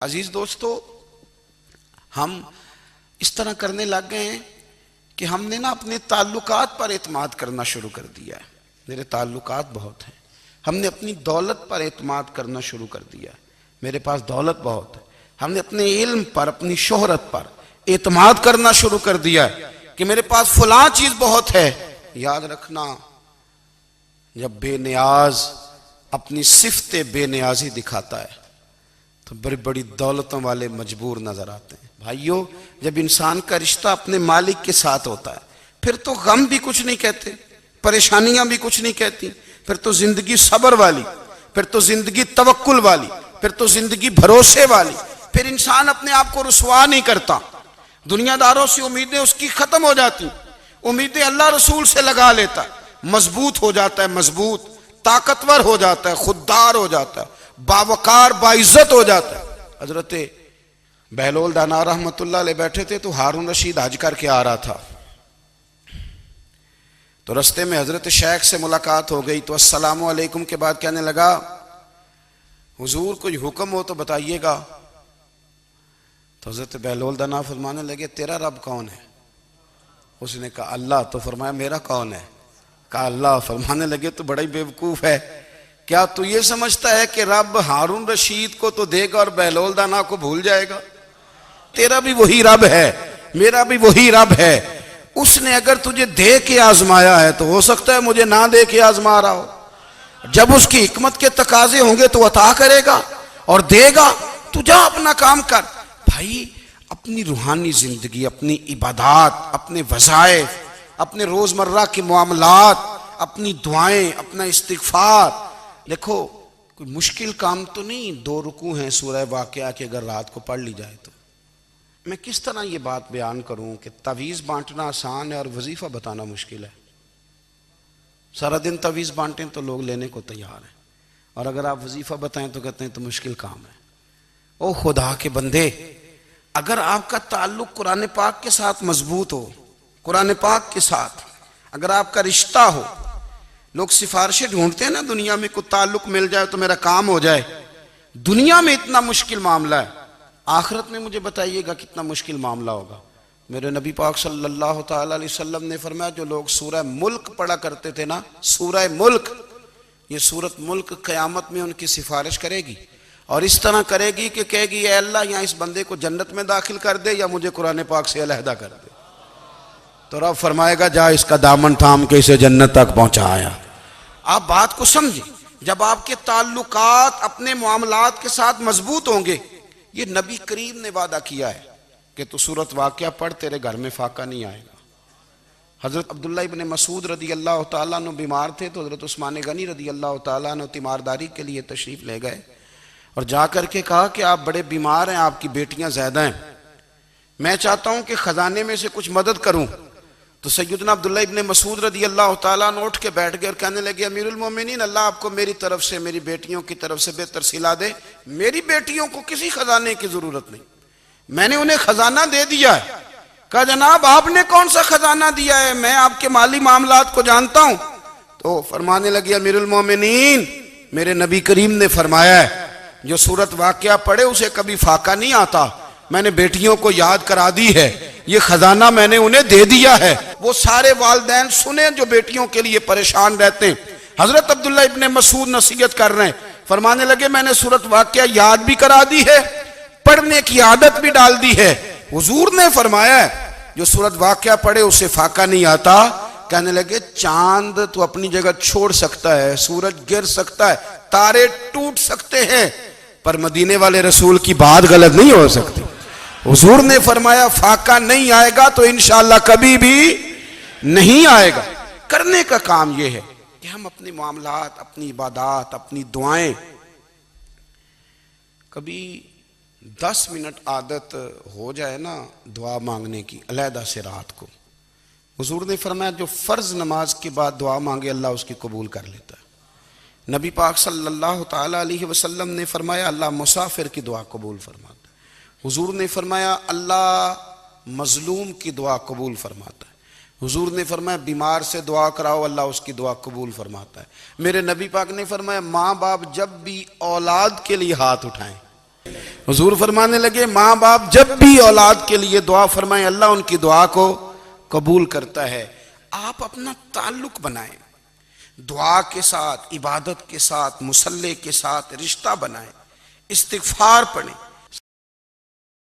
अजीज दोस्तों, हम इस तरह करने लग गए हैं कि हमने ना अपने ताल्लुकात पर एतमाद करना शुरू कर दिया है। मेरे ताल्लुकात बहुत हैं। हमने अपनी दौलत पर एतमाद करना शुरू कर दिया है। मेरे पास दौलत बहुत है। हमने अपने इल्म पर, अपनी शोहरत पर एतमाद करना शुरू कर दिया है कि मेरे पास फलां चीज बहुत है। याद रखना, जब बेनियाज अपनी सिफ्ते बेनियाजी दिखाता है तो बड़ी बड़ी दौलतों वाले मजबूर नजर आते हैं। भाइयों, जब इंसान का रिश्ता अपने मालिक के साथ होता है फिर तो गम भी कुछ नहीं कहते, परेशानियां भी कुछ नहीं कहती, फिर तो जिंदगी सब्र वाली, फिर तो जिंदगी तवक्कुल वाली, फिर तो जिंदगी भरोसे वाली। फिर इंसान अपने आप को रुसवा नहीं करता। दुनियादारों से उम्मीदें उसकी खत्म हो जाती, उम्मीदें अल्लाह रसूल से लगा लेता है, मजबूत हो जाता है, मजबूत ताकतवर हो जाता है, खुददार हो जाता है, बावकार बाइज्जत हो जाता है। हजरत बहलोल दाना रहमतुल्लाह अलैह बैठे थे तो हारून रशीद हज करके आ रहा था। तो रास्ते में हजरत शेख से मुलाकात हो गई तो अस्सलामु अलैकुम के बाद कहने लगा, हुजूर कोई हुक्म हो तो बताइएगा। तो हजरत बहलोल दाना फरमाने लगे, तेरा रब कौन है? उसने कहा अल्लाह। तो फरमाया मेरा कौन है? कहा अल्लाह। फरमाने लगे तो बड़ा ही बेवकूफ है, क्या तू ये समझता है कि रब हारून रशीद को तो देगा और बहलोल दाना को भूल जाएगा? तेरा भी वही रब है, मेरा भी वही रब है। उसने अगर तुझे दे के आजमाया है तो हो सकता है मुझे ना दे के आजमा रहा हो। जब उसकी हिकमत के तकाजे होंगे तो अता करेगा और देगा। तू जा अपना काम कर। भाई, अपनी रूहानी जिंदगी, अपनी इबादत, अपने वज़ाइफ, अपने रोजमर्रा के मामलात, अपनी दुआएं, अपना इस्तिग़फ़ार। देखो, कोई मुश्किल काम तो नहीं, 2 रुकू हैं सूरह वाक़िया के, अगर रात को पढ़ ली जाए तो। मैं किस तरह ये बात बयान करूं कि तवीज़ बांटना आसान है और वजीफा बताना मुश्किल है। सारा दिन तवीज़ बांटें तो लोग लेने को तैयार हैं, और अगर आप वजीफा बताएं तो कहते हैं तो मुश्किल काम है। ओ खुदा के बंदे, अगर आपका ताल्लुक कुरान पाक के साथ मजबूत हो, कुरान पाक के साथ अगर आपका रिश्ता हो, लोग सिफारिशें ढूंढते हैं ना दुनिया में, कोई ताल्लुक मिल जाए तो मेरा काम हो जाए। दुनिया में इतना मुश्किल मामला है, आखिरत में मुझे बताइएगा कितना मुश्किल मामला होगा। मेरे नबी पाक सल्लल्लाहु ताला अलैहि वसल्लम ने फरमाया, जो लोग सूरह मुल्क पढ़ा करते थे ना, सूरह मुल्क, ये सूरत मुल्क क़यामत में उनकी सिफारिश करेगी और इस तरह करेगी कि कहेगी, ऐ अल्लाह, यहाँ इस बंदे को जन्नत में दाखिल कर दे या मुझे कुरान पाक से अलहदा कर दे। तो रब फरमाएगा, जा इसका दामन थाम के इसे जन्नत तक पहुंचाया। आप बात को समझे, जब आपके ताल्लुकात अपने मामलात के साथ मजबूत होंगे, ये नबी करीम ने वादा किया है कि तू सूरत वाक़िया पढ़, तेरे घर में फाका नहीं आएगा। हजरत अब्दुल्ला इब्ने मसूद रदी अल्लाह तआला अन्हु बीमार थे तो हजरत उस्मान गनी रदी अल्लाह तआला अन्हु तीमारदारी के लिए तशरीफ ले गए और जाकर के कहा कि आप बड़े बीमार हैं, आपकी बेटियां ज्यादा हैं, मैं चाहता हूं कि खजाने में से कुछ मदद करूं। तो सैयदना अब्दुल्ला इब्ने मसूद रदी अल्लाह तआला अन्हु उठ के बैठ गए और कहने लगे, अमीरुल मोमिनीन, अल्लाह आपको मेरी तरफ से, मेरी बेटियों की तरफ से बेहतर सिला दे। मेरी बेटियों को किसी खजाने की जरूरत नहीं, मैंने उन्हें खजाना दे दिया है। कहा, जनाब आपने कौन सा खजाना दिया है? मैं आपके माली मामलात को जानता हूं। तो फरमाने लगे, अमीरुल मोमिनीन, मेरे नबी करीम ने फरमाया है, जो सूरत वाक़िया पढ़े उसे कभी फाका नहीं आता। मैंने बेटियों को याद करा दी है, ये खजाना मैंने उन्हें दे दिया है। वो सारे वालिदैन सुने जो बेटियों के लिए परेशान रहते हैं। हजरत अब्दुल्ला इब्ने मसूद नसीहत कर रहे हैं, फरमाने लगे, मैंने सूरत वाक़िया याद भी करा दी है, पढ़ने की आदत भी डाल दी है। हुजूर ने फरमाया है, जो सूरत वाक़िया पढ़े उसे फाका नहीं आता। कहने लगे, चांद तो अपनी जगह छोड़ सकता है, सूरज गिर सकता है, तारे टूट सकते हैं, पर मदीने वाले रसूल की बात गलत नहीं हो सकती। हुजूर ने फरमाया, फाका नहीं आएगा तो इंशाअल्लाह कभी भी नहीं आएगा। करने का काम यह है कि हम अपने मामलात, अपनी इबादत, अपनी दुआएं, कभी 10 मिनट आदत हो जाए ना दुआ मांगने की, अलहदा से रात को। हुजूर ने फरमाया, जो फर्ज नमाज के बाद दुआ मांगे अल्लाह उसकी कबूल कर लेता है। नबी पाक सल्लल्लाहु ताला अलैहि वसल्लम ने फरमाया, अल्लाह मुसाफिर की दुआ कबूल फरमाता है। हुजूर ने फरमाया, अल्लाह मजलूम की दुआ कबूल फरमाता है। हुजूर ने फरमाया, बीमार से दुआ कराओ, अल्लाह उसकी दुआ कबूल फरमाता है। मेरे नबी पाक ने फरमाया, माँ बाप जब भी औलाद के लिए हाथ उठाएं, हुजूर फरमाने लगे माँ बाप जब भी औलाद के लिए दुआ फरमाएं अल्लाह उनकी दुआ को कबूल करता है। आप अपना ताल्लुक बनाएं, दुआ के साथ, इबादत के साथ, मुसल्ले के साथ रिश्ता बनाएं, इस्तिगफार पढ़ें।